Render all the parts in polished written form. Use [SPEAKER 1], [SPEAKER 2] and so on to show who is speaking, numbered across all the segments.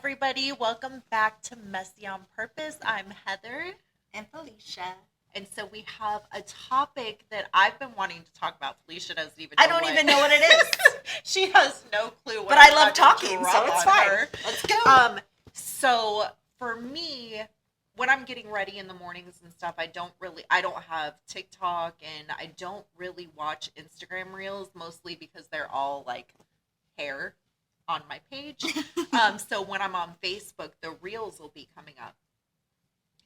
[SPEAKER 1] everybody? Welcome back to Messy on Purpose. I'm Heather.
[SPEAKER 2] And Felicia.
[SPEAKER 1] And so we have a topic that I've been wanting to talk about. Felicia doesn't even
[SPEAKER 2] I
[SPEAKER 1] know
[SPEAKER 2] don't even know what it is.
[SPEAKER 1] She has no clue what
[SPEAKER 2] But
[SPEAKER 1] I'm
[SPEAKER 2] I love
[SPEAKER 1] about to
[SPEAKER 2] talking,
[SPEAKER 1] drop
[SPEAKER 2] so it's
[SPEAKER 1] on
[SPEAKER 2] fine.
[SPEAKER 1] her.
[SPEAKER 2] Let's go.
[SPEAKER 1] So for me, when I'm getting ready in the mornings and stuff, I don't have TikTok and I don't really watch Instagram reels, mostly because they're all like hair on my page. So when I'm on Facebook, the reels will be coming up.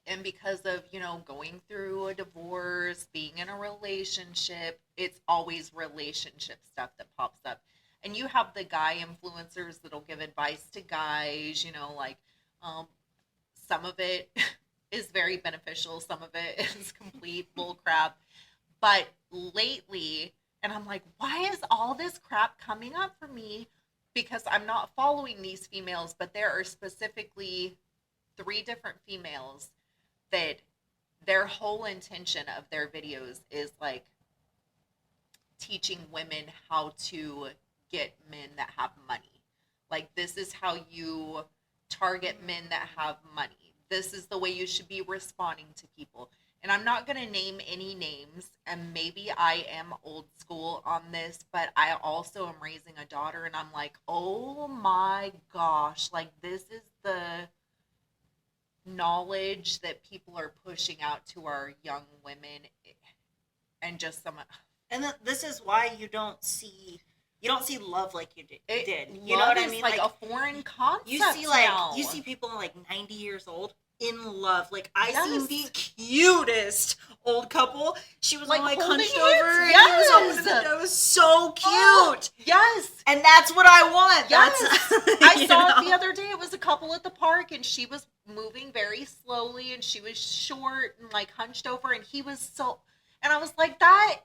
[SPEAKER 1] And because of, going through a divorce, being in a relationship, it's always relationship stuff that pops up. And you have the guy influencers that'll give advice to guys, um, some of it is very beneficial, some of it is complete bull crap. But lately, and I'm like, why is all this crap coming up for me? Because I'm not following these females, but there are specifically 3 different females that their whole intention of their videos is like teaching women how to get men that have money. Like, this is how you target men that have money. This is the way you should be responding to people. And I'm not going to name any names, and maybe I am old school on this, but I also am raising a daughter, and I'm like, oh my gosh, like, this is the knowledge that people are pushing out to our young women, and just some.
[SPEAKER 2] And this is why you don't see love like you did. You know
[SPEAKER 1] Love
[SPEAKER 2] what I
[SPEAKER 1] is
[SPEAKER 2] mean?
[SPEAKER 1] like a foreign concept.
[SPEAKER 2] You see people like 90 years old in love. Like, I
[SPEAKER 1] Yes.
[SPEAKER 2] seen the cutest old couple. She was
[SPEAKER 1] Like,
[SPEAKER 2] all like
[SPEAKER 1] holding
[SPEAKER 2] hunched
[SPEAKER 1] hands.
[SPEAKER 2] over, and
[SPEAKER 1] Yes.
[SPEAKER 2] he was opening the door. It was so cute.
[SPEAKER 1] Oh, yes.
[SPEAKER 2] And that's what I want.
[SPEAKER 1] Yes.
[SPEAKER 2] That's,
[SPEAKER 1] I saw it the other day. It was a couple at the park, and she was moving very slowly, and she was short and like hunched over, and he was so. And I was like, that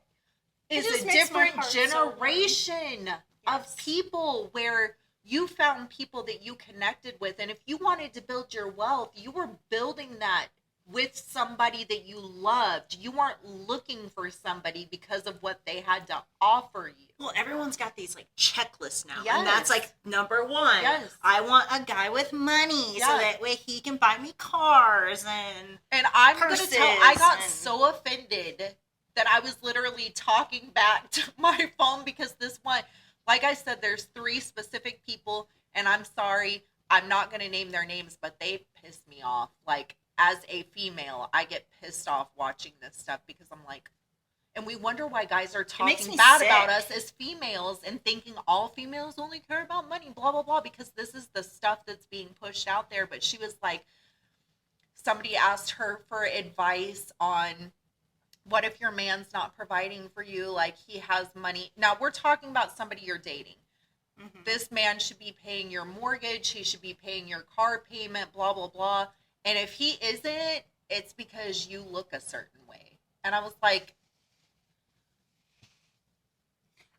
[SPEAKER 1] is
[SPEAKER 2] just
[SPEAKER 1] a
[SPEAKER 2] makes my
[SPEAKER 1] different
[SPEAKER 2] heart so warm.
[SPEAKER 1] generation of
[SPEAKER 2] Yes.
[SPEAKER 1] people where you found people that you connected with, and if you wanted to build your wealth, you were building that with somebody that you loved. You weren't looking for somebody because of what they had to offer you.
[SPEAKER 2] Well, everyone's got these like checklists now,
[SPEAKER 1] Yes.
[SPEAKER 2] and that's like number one.
[SPEAKER 1] Yes.
[SPEAKER 2] I want a guy with money,
[SPEAKER 1] Yeah.
[SPEAKER 2] so that way he can buy me cars
[SPEAKER 1] And I'm going to
[SPEAKER 2] purses
[SPEAKER 1] tell, I got
[SPEAKER 2] and-
[SPEAKER 1] so offended that I was literally talking back to my phone because this one, like I said, there's 3 specific people, and I'm sorry, I'm not going to name their names, but they piss me off. Like, as a female, I get pissed off watching this stuff because I'm like, and we wonder why guys are
[SPEAKER 2] makes
[SPEAKER 1] talking
[SPEAKER 2] me
[SPEAKER 1] bad
[SPEAKER 2] sick.
[SPEAKER 1] about us as females and thinking all females only care about money, blah, blah, blah, because this is the stuff that's being pushed out there. But she was like, somebody asked her for advice on what if your man's not providing for you, like he has money. Now, we're talking about somebody you're dating.
[SPEAKER 2] Mhm.
[SPEAKER 1] This man should be paying your mortgage. He should be paying your car payment, blah, blah, blah. And if he isn't, it's because you look a certain way. And I was like,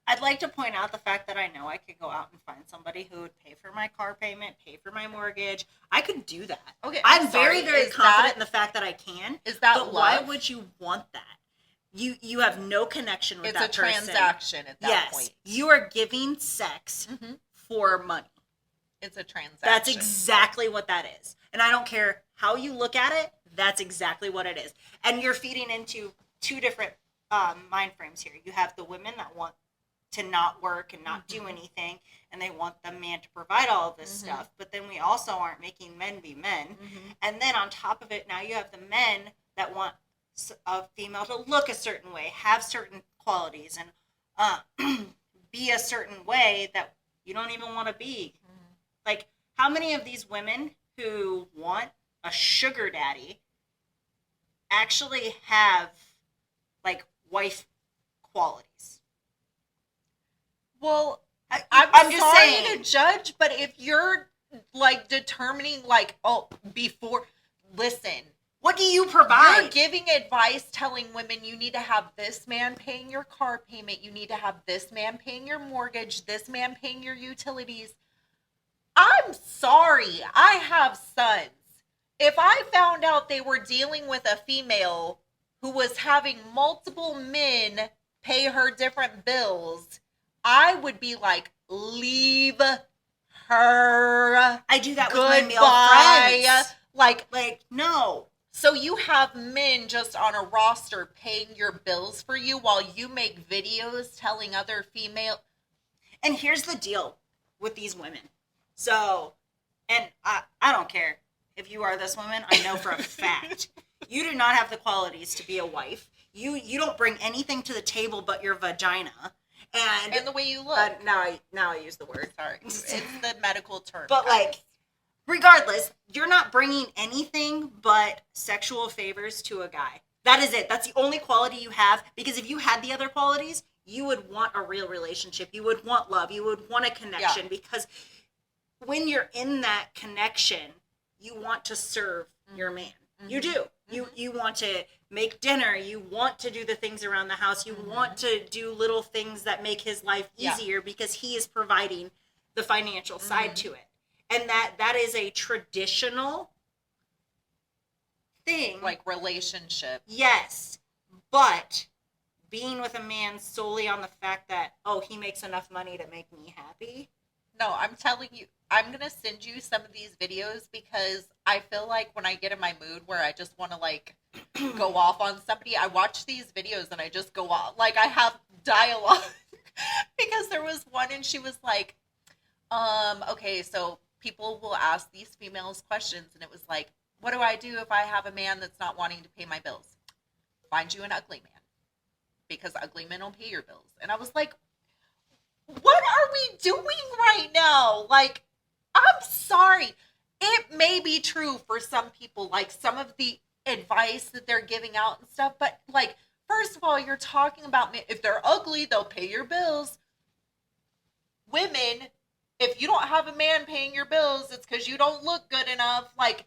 [SPEAKER 2] I'd like to point out the fact that I know I could go out and find somebody who would pay for my car payment, pay for my mortgage. I could do that.
[SPEAKER 1] okay,
[SPEAKER 2] I'm
[SPEAKER 1] sorry,
[SPEAKER 2] very, very
[SPEAKER 1] is
[SPEAKER 2] confident
[SPEAKER 1] that-
[SPEAKER 2] in the fact that I can.
[SPEAKER 1] Is that
[SPEAKER 2] But
[SPEAKER 1] love?
[SPEAKER 2] why would you want that? You have no connection with
[SPEAKER 1] It's
[SPEAKER 2] that
[SPEAKER 1] a
[SPEAKER 2] person.
[SPEAKER 1] transaction at that
[SPEAKER 2] Yes,
[SPEAKER 1] point.
[SPEAKER 2] you are giving sex
[SPEAKER 1] Mhm.
[SPEAKER 2] for money.
[SPEAKER 1] It's a transaction.
[SPEAKER 2] That's exactly what that is. And I don't care how you look at it, that's exactly what it is. And you're feeding into 2 different mind frames here. You have the women that want to not work and not do anything, and they want the man to provide all of this stuff. But then we also aren't making men be men.
[SPEAKER 1] Mhm.
[SPEAKER 2] And then on top of it, now you have the men that want a female to look a certain way, have certain qualities, and be a certain way that you don't even want to be.
[SPEAKER 1] Mhm.
[SPEAKER 2] Like, how many of these women who want a sugar daddy actually have, like, wife qualities?
[SPEAKER 1] Well,
[SPEAKER 2] I'm
[SPEAKER 1] I'm
[SPEAKER 2] just
[SPEAKER 1] sorry
[SPEAKER 2] saying.
[SPEAKER 1] to judge, but if you're like determining, like, oh, before, listen,
[SPEAKER 2] What do you
[SPEAKER 1] you're
[SPEAKER 2] provide?
[SPEAKER 1] giving advice telling women you need to have this man paying your car payment, you need to have this man paying your mortgage, this man paying your utilities. I'm sorry, I have sons. If I found out they were dealing with a female who was having multiple men pay her different bills, I would be like, leave her.
[SPEAKER 2] I do that with my male
[SPEAKER 1] Goodbye.
[SPEAKER 2] friends.
[SPEAKER 1] Like,
[SPEAKER 2] no.
[SPEAKER 1] so you have men just on a roster paying your bills for you while you make videos telling other female.
[SPEAKER 2] And here's the deal with these women. So, and I don't care if you are this woman. I know for a fact you do not have the qualities to be a wife. You don't bring anything to the table but your vagina
[SPEAKER 1] And the way you look.
[SPEAKER 2] now I use the word.
[SPEAKER 1] Sorry, it's the medical term.
[SPEAKER 2] But like, regardless, you're not bringing anything but sexual favors to a guy. That is it. That's the only quality you have. Because if you had the other qualities, you would want a real relationship. You would want love. You would want a connection.
[SPEAKER 1] Yeah.
[SPEAKER 2] Because when you're in that connection, you want to serve your man. Mm-hmm. You do. You want to make dinner. You want to do the things around the house. You want to do little things that make his life easier because he is providing the financial side to it. And that is a traditional thing.
[SPEAKER 1] Like relationship.
[SPEAKER 2] Yes. But being with a man solely on the fact that, oh, he makes enough money to make me happy.
[SPEAKER 1] No, I'm telling you, I'm going to send you some of these videos because I feel like when I get in my mood where I just want to like go off on somebody, I watch these videos and I just go off. Like I have dialogue because there was one and she was like, okay, so people will ask these females questions and it was like, what do I do if I have a man that's not wanting to pay my bills? Find you an ugly man because ugly men will pay your bills. And I was like, what are we doing right now? Like, I'm sorry. It may be true for some people, like some of the advice that they're giving out and stuff, but like, first of all, you're talking about if they're ugly, they'll pay your bills. Women, if you don't have a man paying your bills, it's because you don't look good enough. Like,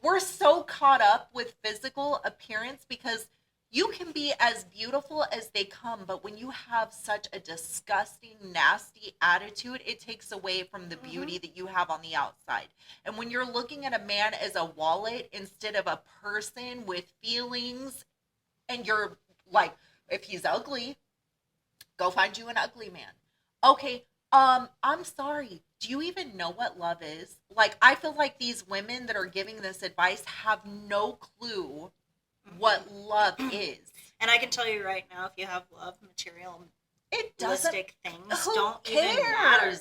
[SPEAKER 1] we're so caught up with physical appearance because you can be as beautiful as they come, but when you have such a disgusting, nasty attitude, it takes away from the beauty that you have on the outside. And when you're looking at a man as a wallet instead of a person with feelings, and you're like, if he's ugly, go find you an ugly man. Okay, I'm sorry. Do you even know what love is? Like, I feel like these women that are giving this advice have no clue what love is.
[SPEAKER 2] And I can tell you right now, if you have love, materialistic things don't even matter.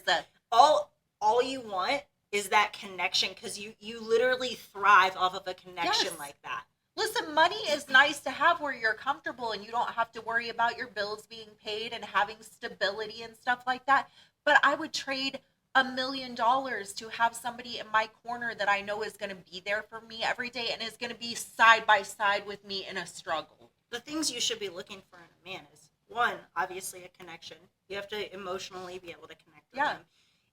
[SPEAKER 2] All you want is that connection because you literally thrive off of a connection like that.
[SPEAKER 1] Listen, money is nice to have where you're comfortable and you don't have to worry about your bills being paid and having stability and stuff like that. But I would trade $1 million to have somebody in my corner that I know is going to be there for me every day and is going to be side by side with me in a struggle.
[SPEAKER 2] The things you should be looking for in a man is, one, obviously a connection. You have to emotionally be able to connect with him.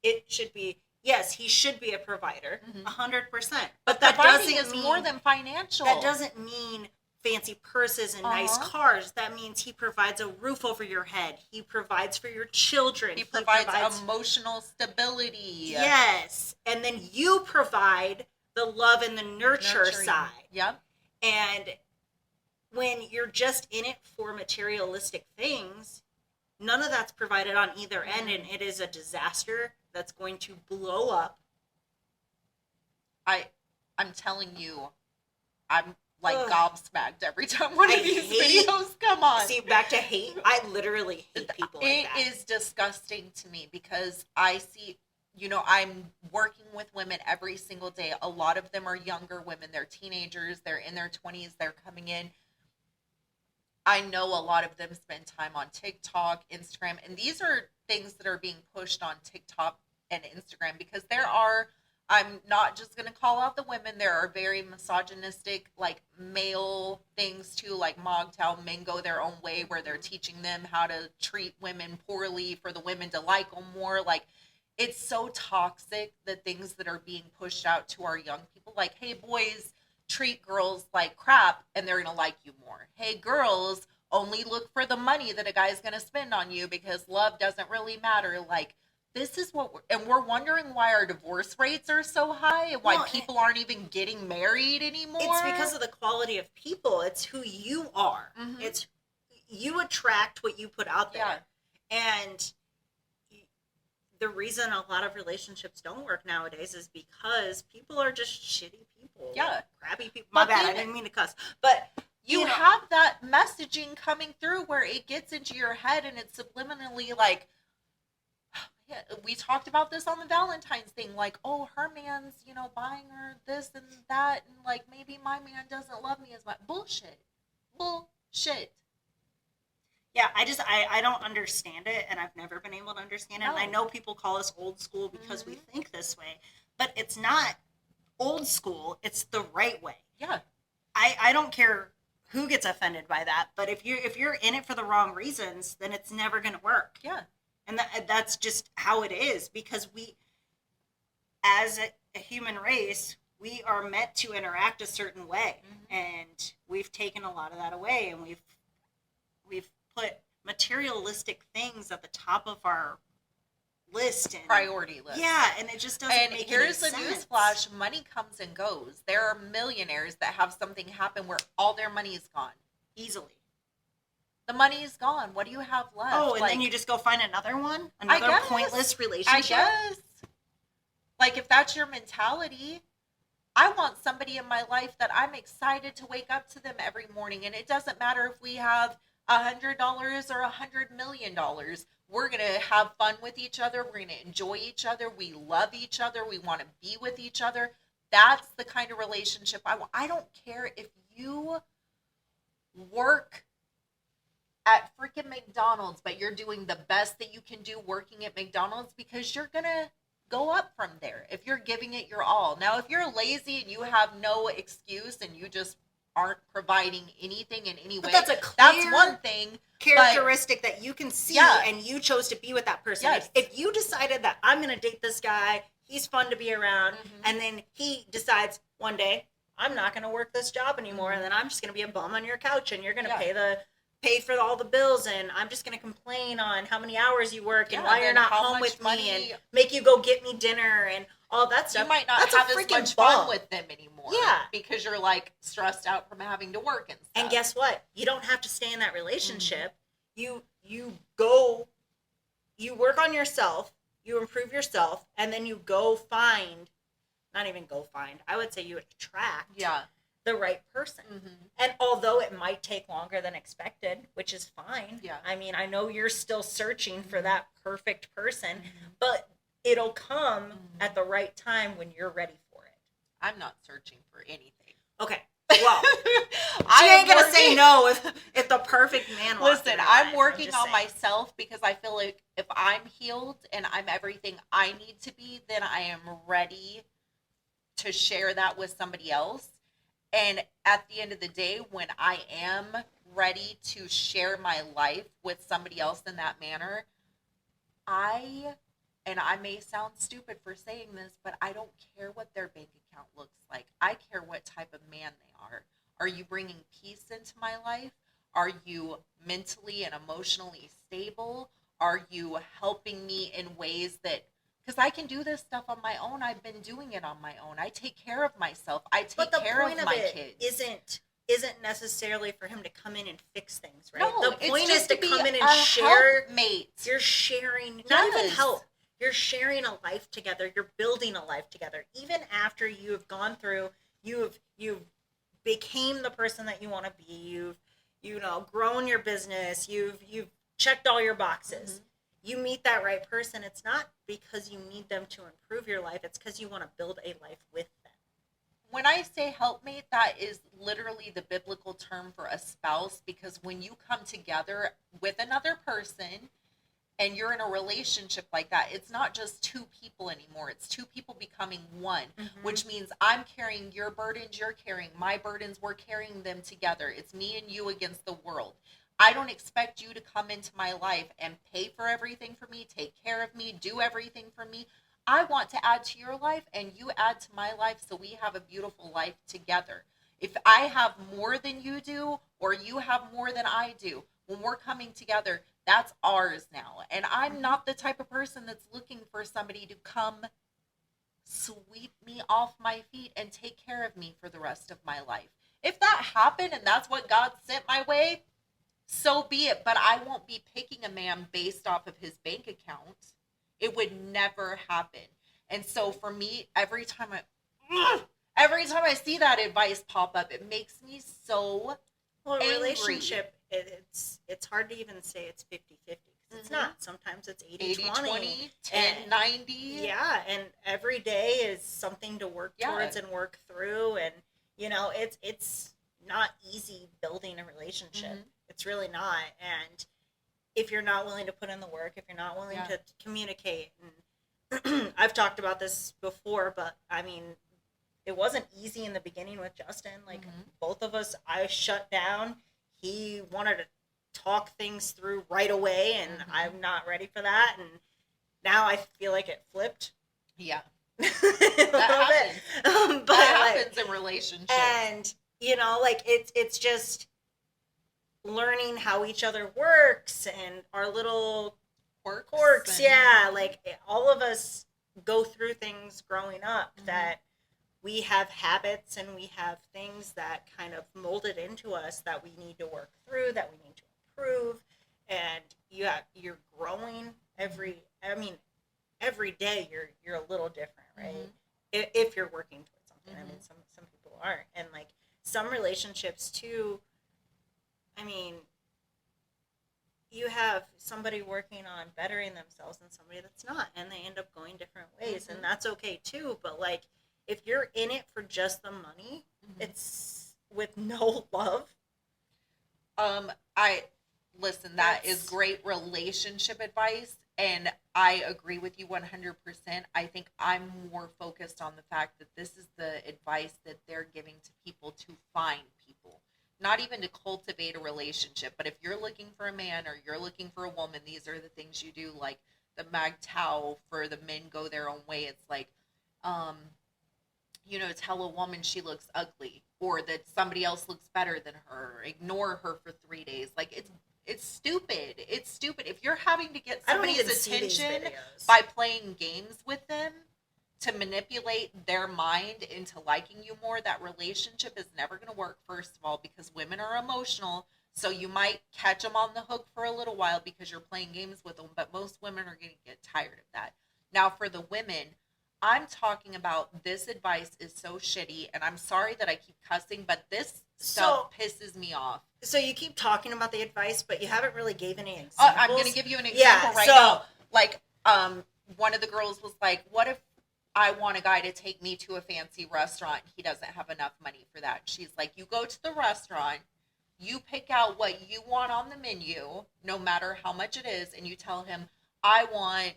[SPEAKER 2] It should be, yes, he should be a provider, 100%. But that doesn't mean
[SPEAKER 1] more than financial.
[SPEAKER 2] That doesn't mean fancy purses and nice cars. That means he provides a roof over your head. He provides for your children.
[SPEAKER 1] He provides emotional stability.
[SPEAKER 2] Yes. And then you provide the love and the nurturing side.
[SPEAKER 1] Yep.
[SPEAKER 2] And when you're just in it for materialistic things, none of that's provided on either end, and it is a disaster that's going to blow up.
[SPEAKER 1] I'm telling you, I'm like gobsmacked every time one of these videos come on.
[SPEAKER 2] See, back to hate. I literally hate people like that.
[SPEAKER 1] It is disgusting to me because I see, I'm working with women every single day. A lot of them are younger women. They're teenagers. They're in their 20s. They're coming in. I know a lot of them spend time on TikTok, Instagram, and these are things that are being pushed on TikTok and Instagram because I'm not just going to call out the women. There are very misogynistic, like, male things too, like MGTOW, men go their own way, where they're teaching them how to treat women poorly for the women to like them more. Like, it's so toxic, the things that are being pushed out to our young people. Like, hey, boys, treat girls like crap, and they're going to like you more. Hey, girls, only look for the money that a guy's going to spend on you because love doesn't really matter. Like, this is what we're wondering why our divorce rates are so high and why people aren't even getting married anymore.
[SPEAKER 2] It's because of the quality of people. It's who you are. Mm-hmm. It's you attract what you put out there. Yeah. And the reason a lot of relationships don't work nowadays is because people are just shitty people.
[SPEAKER 1] Yeah.
[SPEAKER 2] Crappy people. My bad, I didn't mean to cuss. But
[SPEAKER 1] you have that messaging coming through where it gets into your head and it's subliminally like, yeah, we talked about this on the Valentine's thing, like, oh, her man's, buying her this and that, and like maybe my man doesn't love me as much. Bullshit. Bullshit.
[SPEAKER 2] Yeah, I don't understand it, and I've never been able to understand it.
[SPEAKER 1] No.
[SPEAKER 2] And I know people call us old school because we think this way, but it's not old school. It's the right way.
[SPEAKER 1] Yeah.
[SPEAKER 2] I don't care who gets offended by that, but if you're in it for the wrong reasons, then it's never going to work.
[SPEAKER 1] Yeah.
[SPEAKER 2] And that's just how it is, because we, as a human race, we are meant to interact a certain way, and we've taken a lot of that away, and we've put materialistic things at the top of our list and
[SPEAKER 1] priority list.
[SPEAKER 2] Yeah, and it just doesn't make any sense.
[SPEAKER 1] And here's the newsflash: money comes and goes. There are millionaires that have something happen where all their money is gone
[SPEAKER 2] easily.
[SPEAKER 1] The money is gone. What do you have left?
[SPEAKER 2] Oh, and then you just go find another one? Another pointless relationship?
[SPEAKER 1] I guess. Like, if that's your mentality, I want somebody in my life that I'm excited to wake up to them every morning. And it doesn't matter if we have $100 or $100 million. We're going to have fun with each other. We're going to enjoy each other. We love each other. We want to be with each other. That's the kind of relationship I want. I don't care if you work at freaking McDonald's, but you're doing the best that you can do working at McDonald's, because you're going to go up from there if you're giving it your all. Now, if you're lazy and you have no excuse and you just aren't providing anything in any way, that's one thing.
[SPEAKER 2] Characteristic that you can see, and you chose to be with that person.
[SPEAKER 1] Yes.
[SPEAKER 2] If you decided that I'm going to date this guy, he's fun to be around, and then he decides one day, I'm not going to work this job anymore, and then I'm just going to be a bum on your couch, and you're going to pay for all the bills, and I'm just going to complain on how many hours you work and why you're not home with me, and make you go get me dinner and all that stuff.
[SPEAKER 1] You might not have as much fun with them anymore. Yeah. Because you're like stressed out from having to work and stuff.
[SPEAKER 2] And guess what? You don't have to stay in that relationship. You work on yourself, you improve yourself, and then you I would say you attract the right person. And although it might take longer than expected, which is fine. Yeah. I mean, I know you're still searching for that perfect person, but it'll come at the right time when you're ready for it.
[SPEAKER 1] I'm not searching for anything.
[SPEAKER 2] Okay. Well, she ain't going to say no if the perfect man wants to.
[SPEAKER 1] Listen, I'm working on myself, because I feel like if I'm healed and I'm everything I need to be, then I am ready to share that with somebody else. And at the end of the day, when I am ready to share my life with somebody else in that manner, and I may sound stupid for saying this, but I don't care what their bank account looks like. I care what type of man they are. Are you bringing peace into my life? Are you mentally and emotionally stable? Are you helping me in ways that, because I can do this stuff on my own. I've been doing it on my own. I take care of myself. I take care of my kids.
[SPEAKER 2] Isn't necessarily for him to come in and fix things, right?
[SPEAKER 1] No,
[SPEAKER 2] the point is to come in and share.
[SPEAKER 1] Mate.
[SPEAKER 2] You're sharing, not even help. You're sharing a life together. You're building a life together. Even after you have gone through, you've became the person that you want to be. You've grown your business. You've checked all your boxes. You meet that right person. It's not because you need them to improve your life. It's because you want to build a life with them.
[SPEAKER 1] When I say helpmate, that is literally the biblical term for a spouse, because when you come together with another person and you're in a relationship like that, it's not just two people anymore. It's two people becoming one, which means I'm carrying your burdens, you're carrying my burdens, we're carrying them together. It's me and you against the world. I don't expect you to come into my life and pay for everything for me, take care of me, do everything for me. I want to add to your life and you add to my life, so we have a beautiful life together. If I have more than you do, or you have more than I do, when we're coming together, that's ours now. And I'm not the type of person that's looking for somebody to come sweep me off my feet and take care of me for the rest of my life. If that happened and that's what God sent my way, so be it. But I won't be picking a man based off of his bank account. It would never happen. And so for me, every time I see that advice pop up, it makes me so
[SPEAKER 2] Well, a
[SPEAKER 1] angry.
[SPEAKER 2] relationship, it's hard to even say it's 50-50 because it's
[SPEAKER 1] Mm-hmm.
[SPEAKER 2] not. Sometimes it's
[SPEAKER 1] 80,
[SPEAKER 2] 80-20.
[SPEAKER 1] 20, 10,
[SPEAKER 2] And
[SPEAKER 1] 90.
[SPEAKER 2] yeah, and every day is something to work
[SPEAKER 1] Yeah.
[SPEAKER 2] towards and work through. And it's not easy building a relationship.
[SPEAKER 1] Mhm.
[SPEAKER 2] It's really not. And if you're not willing to put in the work, if you're not willing
[SPEAKER 1] Yeah.
[SPEAKER 2] to communicate, and I've talked about this before, but I mean, it wasn't easy in the beginning with Justin. Like
[SPEAKER 1] Mhm.
[SPEAKER 2] both of us, I shut down. He wanted to talk things through right away, and
[SPEAKER 1] Mhm.
[SPEAKER 2] I'm not ready for that. And now I feel like it flipped.
[SPEAKER 1] Yeah.
[SPEAKER 2] a
[SPEAKER 1] That
[SPEAKER 2] little
[SPEAKER 1] happens.
[SPEAKER 2] bit. But
[SPEAKER 1] That
[SPEAKER 2] like,
[SPEAKER 1] happens in relationships.
[SPEAKER 2] and like it's just learning how each other works and our little quirks.
[SPEAKER 1] and-
[SPEAKER 2] Yeah, like all of us go through things growing up
[SPEAKER 1] Mhm.
[SPEAKER 2] that we have habits and we have things that kind of molded into us that we need to work through, that we need to improve. And you're growing every day you're a little different, right?
[SPEAKER 1] Mhm.
[SPEAKER 2] If you're working towards something. I
[SPEAKER 1] Mhm.
[SPEAKER 2] mean, some people aren't. And like some relationships too, I mean, you have somebody working on bettering themselves and somebody that's not, and they end up going different ways.
[SPEAKER 1] Mhm.
[SPEAKER 2] And that's okay too. But like if you're in it for just the money,
[SPEAKER 1] Mhm.
[SPEAKER 2] it's with no love.
[SPEAKER 1] I listen, that is
[SPEAKER 2] That's-
[SPEAKER 1] great relationship advice, and I agree with you 100%. I think I'm more focused on the fact that this is the advice that they're giving to people to find people, not even to cultivate a relationship. But if you're looking for a man or you're looking for a woman, these are the things you do, like the MGTOW for the men go their own way. It's like, tell a woman she looks ugly or that somebody else looks better than her. Ignore her for 3 days. Like it's stupid. It's stupid. If you're having to get
[SPEAKER 2] I don't
[SPEAKER 1] somebody's
[SPEAKER 2] even see these
[SPEAKER 1] attention
[SPEAKER 2] videos.
[SPEAKER 1] by playing games with them to manipulate their mind into liking you more, that relationship is never going to work, first of all, because women are emotional. So you might catch them on the hook for a little while because you're playing games with them, but most women are going to get tired of that. Now, for the women, I'm talking about this advice is so shitty, and I'm sorry that I keep cussing, but this stuff pisses me off.
[SPEAKER 2] So you keep talking about the advice, but you haven't really gave any examples.
[SPEAKER 1] I'm going to give you an example now. Like, one of the girls was like, what if I want a guy to take me to a fancy restaurant? He doesn't have enough money for that. She's like, you go to the restaurant, you pick out what you want on the menu, no matter how much it is, and you tell him, I want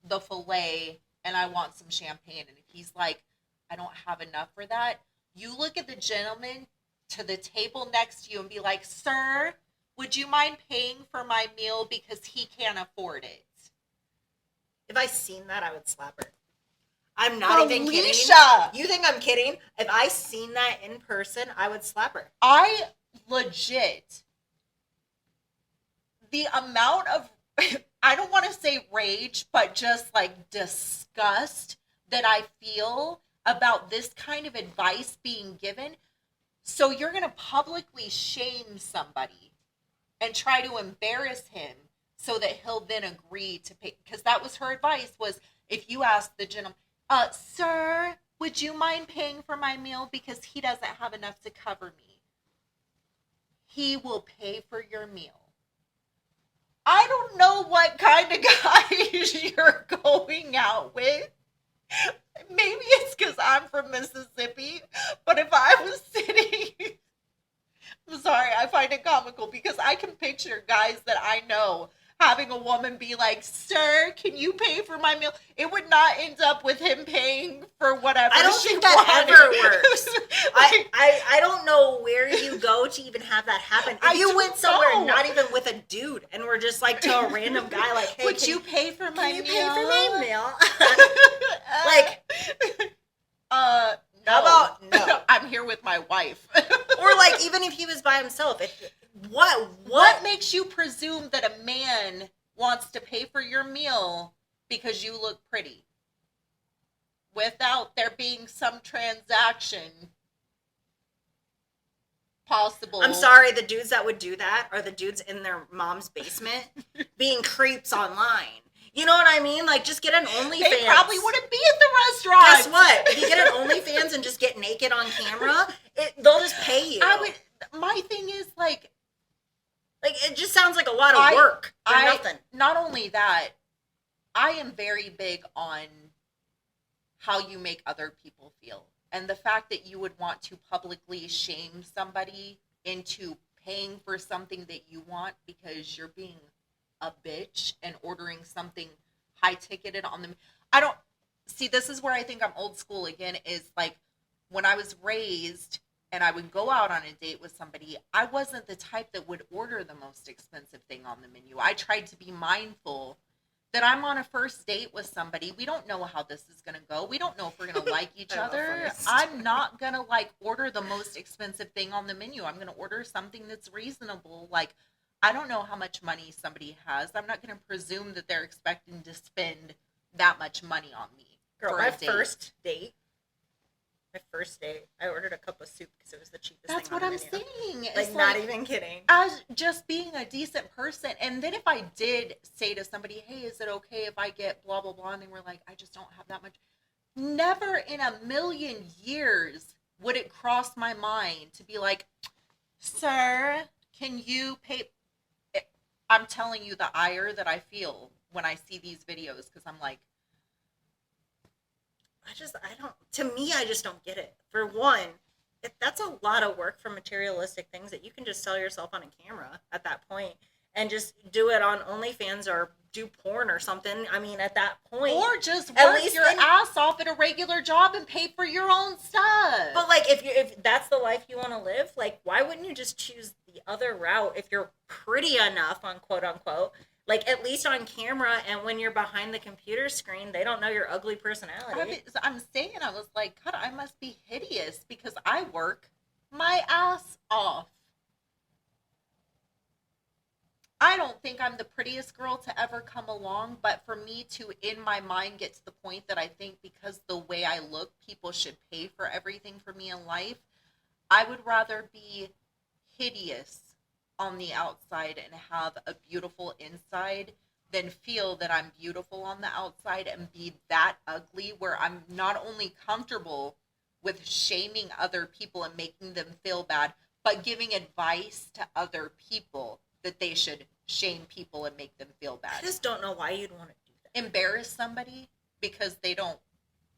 [SPEAKER 1] the filet and I want some champagne. And if he's like, I don't have enough for that, you look at the gentleman to the table next to you and be like, sir, would you mind paying for my meal because he can't afford it?
[SPEAKER 2] If I seen that, I would slap her. I'm not even kidding.
[SPEAKER 1] Alicia!
[SPEAKER 2] You think I'm kidding? If I seen that in person, I would slap her.
[SPEAKER 1] I legit, the amount of, I don't want to say rage, but just like disgust that I feel about this kind of advice being given. So you're going to publicly shame somebody and try to embarrass him so that he'll then agree to pay. Because that was her advice, was if you ask the gentleman, sir, would you mind paying for my meal because he doesn't have enough to cover me? He will pay for your meal. I don't know what kind of guys you're going out with. Maybe it's because I'm from Mississippi, but if I was sitting, I'm sorry, I find it comical because I can picture guys that I know having a woman be like, sir, can you pay for my meal? It would not end up with him paying for whatever.
[SPEAKER 2] I don't think that ever works. I don't know where you go to even have that happen. If you went somewhere not even with a dude and were just like to a random guy like, hey,
[SPEAKER 1] would you pay for my meal?
[SPEAKER 2] Can you pay for my meal? Like,
[SPEAKER 1] no.
[SPEAKER 2] How about no?
[SPEAKER 1] I'm here with my wife.
[SPEAKER 2] Or like even if he was by himself,
[SPEAKER 1] what makes you presume that a man wants to pay for your meal because you look pretty without there being some transaction possible?
[SPEAKER 2] I'm sorry, the dudes that would do that are the dudes in their mom's basement being creeps online. You know what I mean? Like, just get an OnlyFans.
[SPEAKER 1] They probably wouldn't be at the restaurant.
[SPEAKER 2] Guess what? If you get an OnlyFans and just get naked on camera, they'll just pay you.
[SPEAKER 1] My thing is, like,
[SPEAKER 2] it just sounds like a lot of work for nothing.
[SPEAKER 1] Not only that, I am very big on how you make other people feel. And the fact that you would want to publicly shame somebody into paying for something that you want because you're being a bitch and ordering something high ticketed on them. I don't see, this is where I think I'm old school again, is like when I was raised and I would go out on a date with somebody, I wasn't the type that would order the most expensive thing on the menu. I tried to be mindful that I'm on a first date with somebody. We don't know how this is going to go. We don't know if we're going to like each other. I'm not going to like order the most expensive thing on the menu. I'm going to order something that's reasonable. Like, I don't know how much money somebody has. I'm not going to presume that they're expecting to spend that much money on me.
[SPEAKER 2] Girl, my first date, I ordered a cup of soup because it was the cheapest thing on the menu. That's what I'm saying. Like, not even kidding.
[SPEAKER 1] As just being a decent person. And then if I did say to somebody, hey, is it okay if I get blah, blah, blah? And they were like, I just don't have that much. Never in a million years would it cross my mind to be like, sir, can you pay? I'm telling you the ire that I feel when I see these videos, because I'm like,
[SPEAKER 2] I just don't get it. For one, that's a lot of work for materialistic things that you can just sell yourself on a camera at that point and just do it on OnlyFans or do porn or something. I mean, at that point.
[SPEAKER 1] Or just work your ass off at a regular job and pay for your own stuff.
[SPEAKER 2] But like, if that's the life you want to live, like, why wouldn't you just choose the other route if you're pretty enough, on quote unquote? Like, at least on camera, and when you're behind the computer screen, they don't know your ugly personality.
[SPEAKER 1] I'm saying, I was like, God, I must be hideous because I work my ass off. I don't think I'm the prettiest girl to ever come along, but for me to, in my mind, get to the point that I think because the way I look, people should pay for everything for me in life, I would rather be hideous on the outside and have a beautiful inside than feel that I'm beautiful on the outside and be that ugly where I'm not only comfortable with shaming other people and making them feel bad, but giving advice to other people that they should shame people and make them feel bad.
[SPEAKER 2] I just don't know why you'd want to do that.
[SPEAKER 1] Embarrass somebody because they don't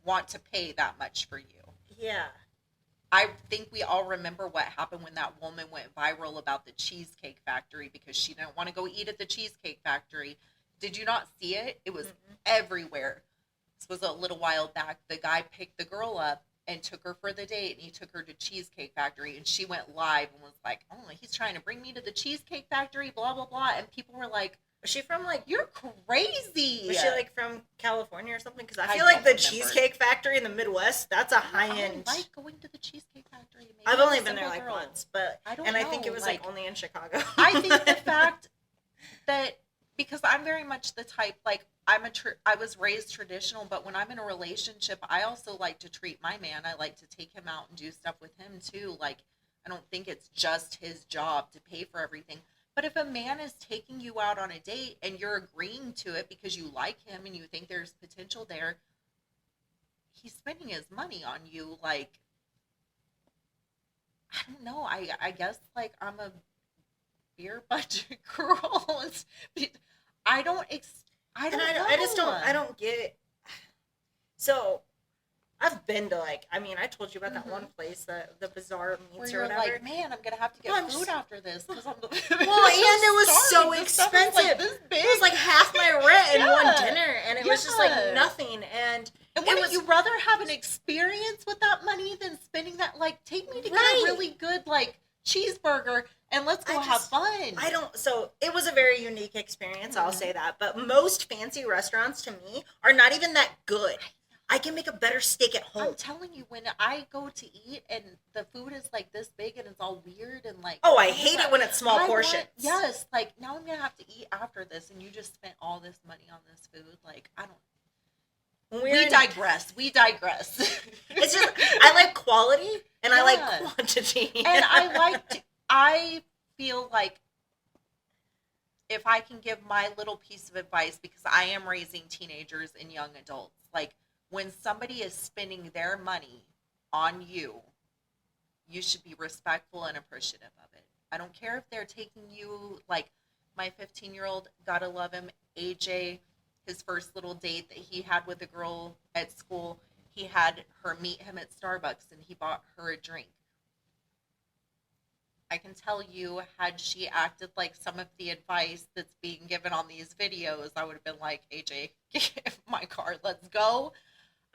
[SPEAKER 1] want to pay that much for you.
[SPEAKER 2] Yeah.
[SPEAKER 1] I think we all remember what happened when that woman went viral about the Cheesecake Factory because she didn't want to go eat at the Cheesecake Factory. Did you not see it? It was everywhere. This was a little while back. The guy picked the girl up and took her for the date, and he took her to Cheesecake Factory, and she went live and was like, oh, he's trying to bring me to the Cheesecake Factory, blah, blah, blah. And people were like,
[SPEAKER 2] was she from, like...
[SPEAKER 1] You're crazy.
[SPEAKER 2] Was she, like, from California or something? Because I feel like the Cheesecake Factory in the Midwest, that's a high-end...
[SPEAKER 1] I like going to the Cheesecake Factory. Maybe
[SPEAKER 2] I've only been there, like, once, but...
[SPEAKER 1] I
[SPEAKER 2] think it was, like, only in Chicago.
[SPEAKER 1] I think the fact that... Because I'm very much the type, like, I was raised traditional, but when I'm in a relationship, I also like to treat my man. I like to take him out and do stuff with him, too. Like, I don't think it's just his job to pay for everything. But if a man is taking you out on a date and you're agreeing to it because you like him and you think there's potential there, he's spending his money on you. Like, I don't know. I guess, like, I'm a beer budget girl. I don't get it. So, I've been to, like, I mean, I told you about that one place, the Bizarre Meats or whatever. Like, man, I'm going to have to get food after this. Well,
[SPEAKER 2] and it was so expensive. Like this big. It was like half my rent in one dinner, and it was just like nothing. And
[SPEAKER 1] wouldn't you rather have an experience with that money than spending that? Like, take me to get a really good, like, cheeseburger, and let's go have fun.
[SPEAKER 2] So it was a very unique experience, I'll say that. But most fancy restaurants to me are not even that good. I can make a better steak at home.
[SPEAKER 1] I'm telling you, when I go to eat and the food is like this big and it's all weird and like...
[SPEAKER 2] Oh, I hate it when it's small portions.
[SPEAKER 1] Yes, like now I'm going to have to eat after this and you just spent all this money on this food. Like, I don't... We digress.
[SPEAKER 2] It's just, I like quality and I like quantity.
[SPEAKER 1] And I feel like if I can give my little piece of advice, because I am raising teenagers and young adults, like when somebody is spending their money on you, you should be respectful and appreciative of it. I don't care if they're taking you, like my 15-year-old, gotta love him, AJ, his first little date that he had with a girl at school, he had her meet him at Starbucks and he bought her a drink. I can tell you, had she acted like some of the advice that's being given on these videos, I would have been like, AJ, give my card, let's go.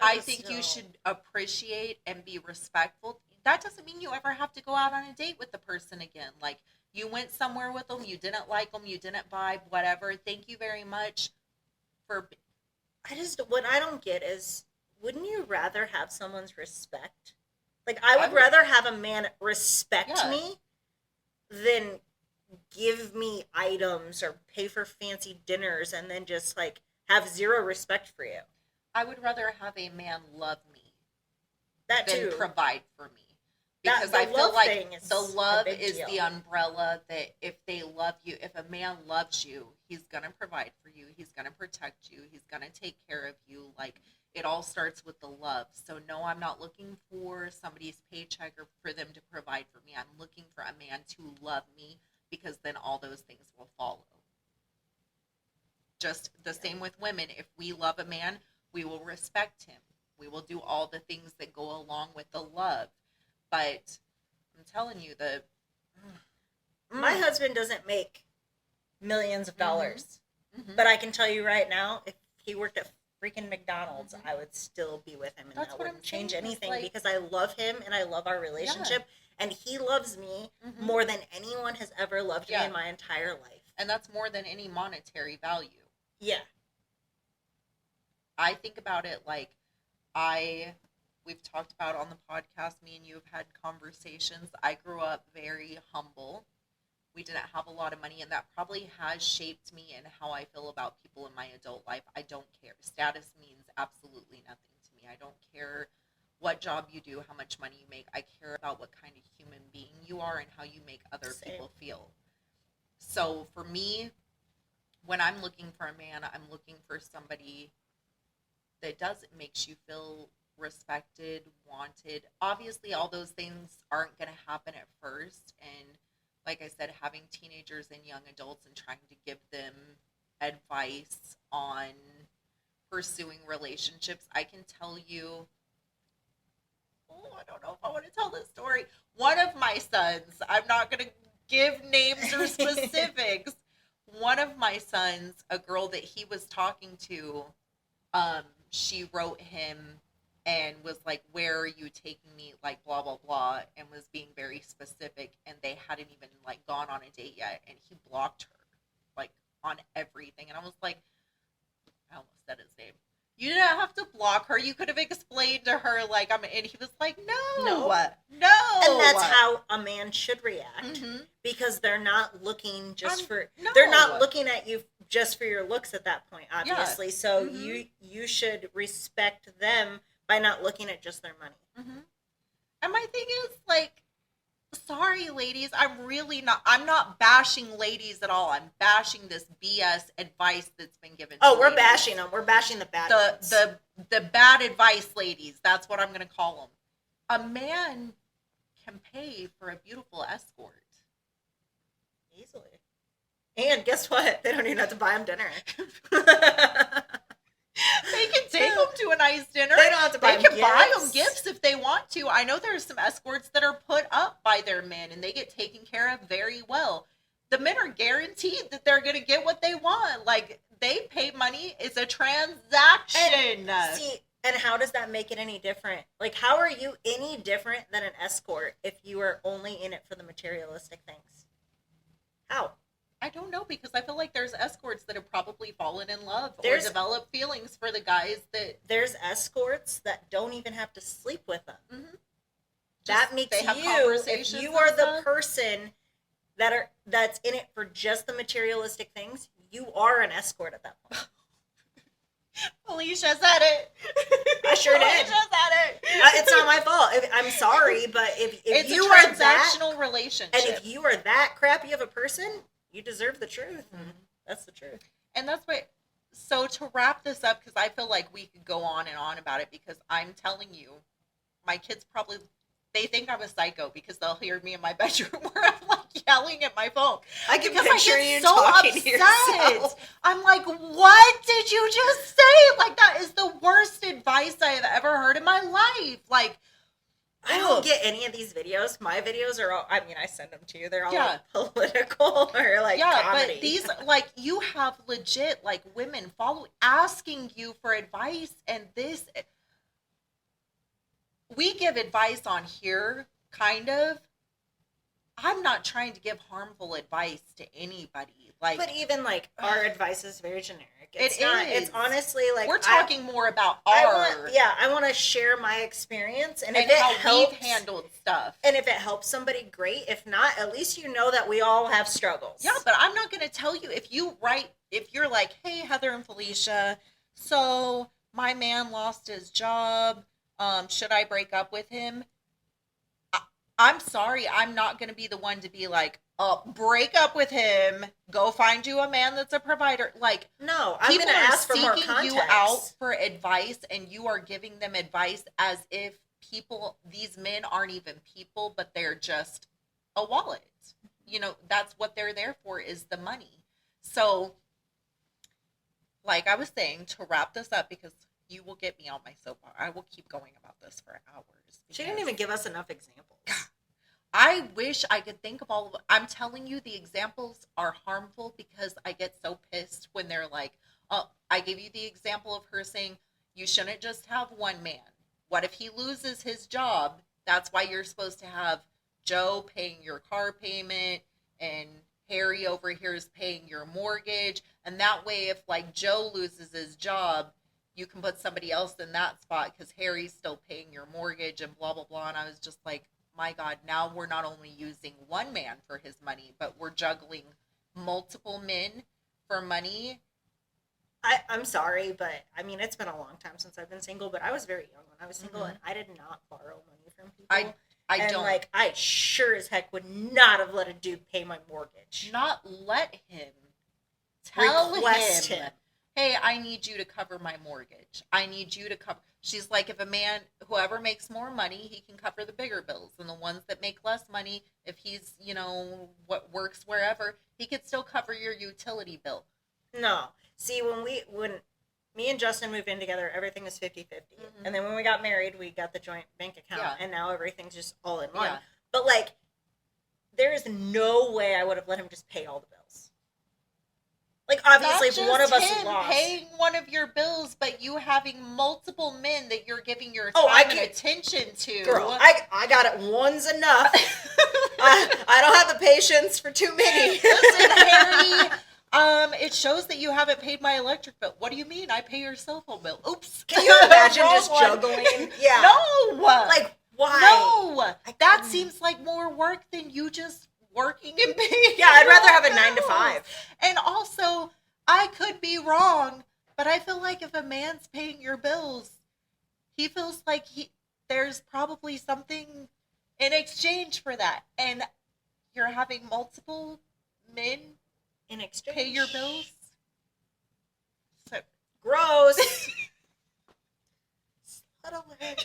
[SPEAKER 1] I think you should appreciate and be respectful. That doesn't mean you ever have to go out on a date with the person again. Like, you went somewhere with them, you didn't like them, you didn't vibe, whatever. Thank you very much for.
[SPEAKER 2] What I don't get is, wouldn't you rather have someone's respect? Like, I would
[SPEAKER 1] would-
[SPEAKER 2] rather have a man respect
[SPEAKER 1] Yeah.
[SPEAKER 2] me than give me items or pay for fancy dinners and then just, like, have zero respect for you.
[SPEAKER 1] I would rather have a man love me
[SPEAKER 2] That
[SPEAKER 1] than
[SPEAKER 2] too.
[SPEAKER 1] provide for me.
[SPEAKER 2] That-
[SPEAKER 1] Because
[SPEAKER 2] the
[SPEAKER 1] I feel
[SPEAKER 2] love
[SPEAKER 1] like
[SPEAKER 2] thing is
[SPEAKER 1] the
[SPEAKER 2] a
[SPEAKER 1] love
[SPEAKER 2] big
[SPEAKER 1] is
[SPEAKER 2] deal.
[SPEAKER 1] the umbrella that if they love you, if a man loves you, he's going to provide for you. He's going to protect you. He's going to take care of you. Like, it all starts with the love. So, no, I'm not looking for somebody's paycheck or for them to provide for me. I'm looking for a man to love me, because then all those things will follow. Just the same with women. If we love a man, we will respect him. We will do all the things that go along with the love. But I'm telling you,
[SPEAKER 2] My husband doesn't make millions of dollars.
[SPEAKER 1] Mhm.
[SPEAKER 2] But I can tell you right now, if he worked at freaking McDonald's,
[SPEAKER 1] Mhm.
[SPEAKER 2] I would still be with him, and
[SPEAKER 1] That's
[SPEAKER 2] that
[SPEAKER 1] what
[SPEAKER 2] wouldn't
[SPEAKER 1] I'm
[SPEAKER 2] change
[SPEAKER 1] saying, is
[SPEAKER 2] anything
[SPEAKER 1] like-
[SPEAKER 2] because I love him and I love our relationship, and he loves me
[SPEAKER 1] Mhm.
[SPEAKER 2] more than anyone has ever loved me
[SPEAKER 1] Yeah.
[SPEAKER 2] in my entire life.
[SPEAKER 1] and that's more than any monetary value.
[SPEAKER 2] Yeah.
[SPEAKER 1] I think about it like we've talked about on the podcast, me and you have had conversations. I grew up very humble. We didn't have a lot of money, and that probably has shaped me and how I feel about people in my adult life. I don't care. Status means absolutely nothing to me. I don't care what job you do, how much money you make. I care about what kind of human being you are and how you make other
[SPEAKER 2] Same.
[SPEAKER 1] people feel. So for me, when I'm looking for a man, I'm looking for somebody that makes you feel respected, wanted. Obviously, all those things aren't going to happen at first. And like I said, having teenagers and young adults and trying to give them advice on pursuing relationships, I can tell you, I don't know if I want to tell this story. One of my sons, I'm not going to give names or specifics. One of my sons, a girl that he was talking to, she wrote him and was like, where are you taking me, like blah blah blah, and was being very specific, and they hadn't even like gone on a date yet, and he blocked her like on everything. And I was like, I almost said his name. You didn't have to block her. You could have explained to her, like, and he was like, no.
[SPEAKER 2] And that's how a man should react,
[SPEAKER 1] Mhm.
[SPEAKER 2] because they're not looking
[SPEAKER 1] No.
[SPEAKER 2] they're not looking at you just for your looks at that point, obviously.
[SPEAKER 1] Yeah.
[SPEAKER 2] So
[SPEAKER 1] Mhm.
[SPEAKER 2] you should respect them by not looking at just their money.
[SPEAKER 1] Mm-hmm. And my thing is, like, sorry, ladies, I'm not bashing ladies at all. I'm bashing this BS advice that's been given to
[SPEAKER 2] Oh, we're
[SPEAKER 1] ladies.
[SPEAKER 2] bashing them. We're bashing the bad ones.
[SPEAKER 1] The bad advice ladies. That's what I'm going to call them. A man can pay for a beautiful escort.
[SPEAKER 2] Easily. And guess what? They don't even have to buy them dinner.
[SPEAKER 1] They can take them to a nice dinner.
[SPEAKER 2] They don't have to buy
[SPEAKER 1] They
[SPEAKER 2] them
[SPEAKER 1] can buy them
[SPEAKER 2] gifts.
[SPEAKER 1] gifts if they want to. I know there's some escorts that are put up by their men and they get taken care of very well. The men are guaranteed that they're going to get what they want. Like, they pay money. It's a transaction.
[SPEAKER 2] See, and how does that make it any different? Like, how are you any different than an escort if you are only in it for the materialistic things? How?
[SPEAKER 1] I don't know, because I feel like there's escorts that have probably fallen in love or
[SPEAKER 2] There's-
[SPEAKER 1] developed feelings for the guys that
[SPEAKER 2] There's escorts that don't even have to sleep with them.
[SPEAKER 1] Mhm.
[SPEAKER 2] That
[SPEAKER 1] Just-
[SPEAKER 2] makes
[SPEAKER 1] they have
[SPEAKER 2] you,
[SPEAKER 1] conversations
[SPEAKER 2] if you
[SPEAKER 1] and
[SPEAKER 2] are the
[SPEAKER 1] stuff.
[SPEAKER 2] person that's in it for just the materialistic things, you are an escort at that point.
[SPEAKER 1] Alicia said it.
[SPEAKER 2] I sure did.
[SPEAKER 1] Alicia said it.
[SPEAKER 2] It's not my fault. I'm sorry, but if
[SPEAKER 1] It's
[SPEAKER 2] you
[SPEAKER 1] a
[SPEAKER 2] are that,
[SPEAKER 1] transactional relationship.
[SPEAKER 2] and if you are that crappy of a person, you deserve the truth.
[SPEAKER 1] Mhm.
[SPEAKER 2] And that's the truth.
[SPEAKER 1] And that's what, so to wrap this up, because I feel like we could go on and on about it, because I'm telling you, my kids probably, they think I'm a psycho because they'll hear me in my bedroom where I'm like yelling at my phone.
[SPEAKER 2] I can
[SPEAKER 1] Because
[SPEAKER 2] picture
[SPEAKER 1] I get
[SPEAKER 2] you
[SPEAKER 1] so
[SPEAKER 2] talking
[SPEAKER 1] upset.
[SPEAKER 2] to yourself.
[SPEAKER 1] I'm like, what did you just say? Like, that is the worst advice I have ever heard in my life. Like,
[SPEAKER 2] I don't get any of these videos. My videos are all, I mean, I send them to you. They're all
[SPEAKER 1] Yeah.
[SPEAKER 2] like political or like comedy.
[SPEAKER 1] But these, like, you have legit, like, women asking you for advice, and this, we give advice on here, kind of. I'm not trying to give harmful advice to anybody. Like,
[SPEAKER 2] But even like our advice is very generic. It's
[SPEAKER 1] It
[SPEAKER 2] not.
[SPEAKER 1] is.
[SPEAKER 2] It's honestly like
[SPEAKER 1] we're talking more about
[SPEAKER 2] I want to share my experience and if it
[SPEAKER 1] how
[SPEAKER 2] helps,
[SPEAKER 1] we've handled stuff.
[SPEAKER 2] and if it helps somebody, great. If not, at least you know that we all have struggles.
[SPEAKER 1] Yeah, but I'm not going to tell you if you're like, hey, Heather and Felicia, so my man lost his job. Should I break up with him? I'm sorry, I'm not going to be the one to be like, break up with him. Go find you a man that's a provider. Like,
[SPEAKER 2] No, I'm going to ask for more context.
[SPEAKER 1] You out for advice, and you are giving them advice as if these men aren't even people, but they're just a wallet. You know, that's what they're there for, is the money. So, like I was saying, to wrap this up, because you will get me on my soapbox. I will keep going about this for hours.
[SPEAKER 2] She didn't even give us enough examples.
[SPEAKER 1] I wish I could think of all of them. I'm telling you, the examples are harmful because I get so pissed when they're like, oh, I gave you the example of her saying, you shouldn't just have one man. What if he loses his job? That's why you're supposed to have Joe paying your car payment and Harry over here is paying your mortgage. And that way, if like Joe loses his job, you can put somebody else in that spot because Harry's still paying your mortgage and blah, blah, blah. And I was just like, my God, now we're not only using one man for his money, but we're juggling multiple men for money.
[SPEAKER 2] I'm sorry, but I mean, it's been a long time since I've been single, but I was very young when I was single, and I did not borrow money from people.
[SPEAKER 1] I don't.
[SPEAKER 2] Like, I sure as heck would not have let a dude pay my mortgage.
[SPEAKER 1] Not let him. Tell
[SPEAKER 2] Request him.
[SPEAKER 1] Hey, I need you to cover my mortgage. I need you to cover. She's like, if a man, whoever makes more money, he can cover the bigger bills. And the ones that make less money, if he's, what works wherever, he could still cover your utility bill.
[SPEAKER 2] No. See, when me and Justin moved in together, everything was 50-50. Mm-hmm. And then when we got married, we got the joint bank account. Yeah. And now everything's just all in one. Yeah. But, like, there is no way I would have let him just pay all the bills. Like, obviously, if one of us lost.
[SPEAKER 1] Paying one of your bills, but you having multiple men that you're giving your time and attention to.
[SPEAKER 2] Girl, I got it. One's enough. I don't have the patience for too many.
[SPEAKER 1] Listen, Harry, it shows that you haven't paid my electric bill. What do you mean? I pay your cell phone bill. Oops.
[SPEAKER 2] Can you imagine just juggling? Yeah.
[SPEAKER 1] No.
[SPEAKER 2] Like, why?
[SPEAKER 1] No. That seems like more work than you just working and paying.
[SPEAKER 2] Yeah, I'd rather have a 9 to 5.
[SPEAKER 1] And also, I could be wrong, but I feel like if a man's paying your bills, he feels like there's probably something in exchange for that. And you're having multiple men
[SPEAKER 2] in exchange
[SPEAKER 1] pay your bills. So
[SPEAKER 2] gross. Slut alert.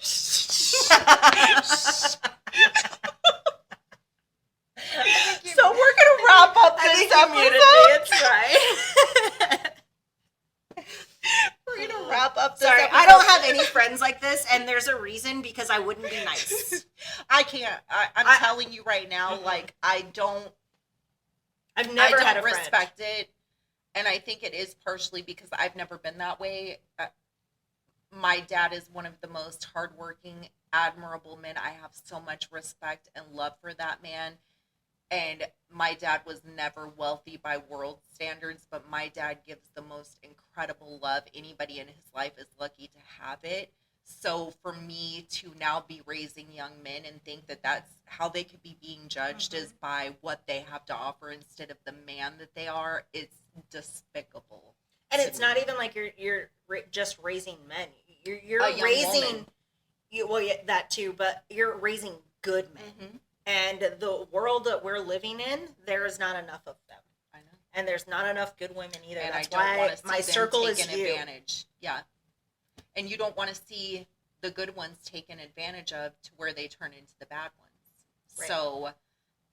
[SPEAKER 1] So we're gonna wrap up this episode.
[SPEAKER 2] It's right.
[SPEAKER 1] We're gonna wrap up this
[SPEAKER 2] Sorry,
[SPEAKER 1] episode.
[SPEAKER 2] I don't have any friends like this, and there's a reason, because I wouldn't be nice.
[SPEAKER 1] I can't. I'm telling you right now, like, I've never had a friend. Respect it, and I think it is partially because I've never been that way. My dad is one of the most hardworking, admirable men. I have so much respect and love for that man. And my dad was never wealthy by world standards, but my dad gives the most incredible love. Anybody in his life is lucky to have it. So for me to now be raising young men and think that that's how they could be being judged is by what they have to offer instead of the man that they are, it's despicable.
[SPEAKER 2] And it's not even like you're just raising men. You're raising that too, but you're raising good men. Mm-hmm. And the world that we're living in, there is not enough of them.
[SPEAKER 1] I know.
[SPEAKER 2] and there's not enough good women either.
[SPEAKER 1] And
[SPEAKER 2] That's
[SPEAKER 1] I don't
[SPEAKER 2] why
[SPEAKER 1] want to see
[SPEAKER 2] my
[SPEAKER 1] them
[SPEAKER 2] circle is
[SPEAKER 1] taken
[SPEAKER 2] you.
[SPEAKER 1] advantage. Yeah. And you don't want to see the good ones taken advantage of to where they turn into the bad ones.
[SPEAKER 2] Right.
[SPEAKER 1] So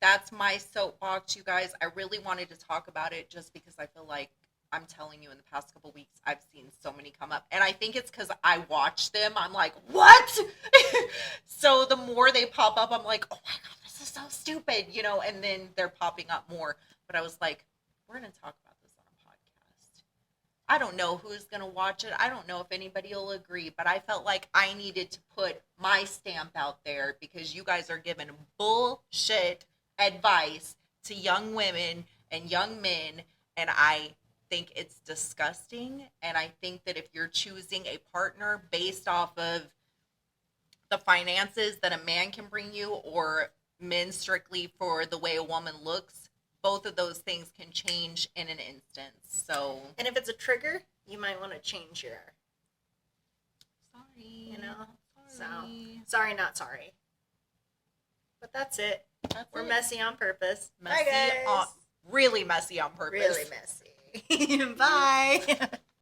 [SPEAKER 1] that's my soapbox, you guys. I really wanted to talk about it just because I feel like I'm telling you, in the past couple weeks, I've seen so many come up. And I think it's because I watch them. I'm like, what? So the more they pop up, I'm like, oh my God, this is so stupid, you know, and then they're popping up more. But I was like, we're going to talk about this on a podcast. I don't know who's going to watch it. I don't know if anybody will agree, but I felt like I needed to put my stamp out there because you guys are giving bullshit advice to young women and young men, and I think it's disgusting. And I think that if you're choosing a partner based off of the finances that a man can bring you, or men strictly for the way a woman looks, both of those things can change in an instant. So,
[SPEAKER 2] And if it's a trigger, you might want to change your,
[SPEAKER 1] sorry,
[SPEAKER 2] you know.
[SPEAKER 1] sorry.
[SPEAKER 2] So sorry, not sorry. But that's it. We're
[SPEAKER 1] it.
[SPEAKER 2] messy on purpose.
[SPEAKER 1] Messy
[SPEAKER 2] Bye, guys.
[SPEAKER 1] really messy on purpose.
[SPEAKER 2] Really messy. Bye.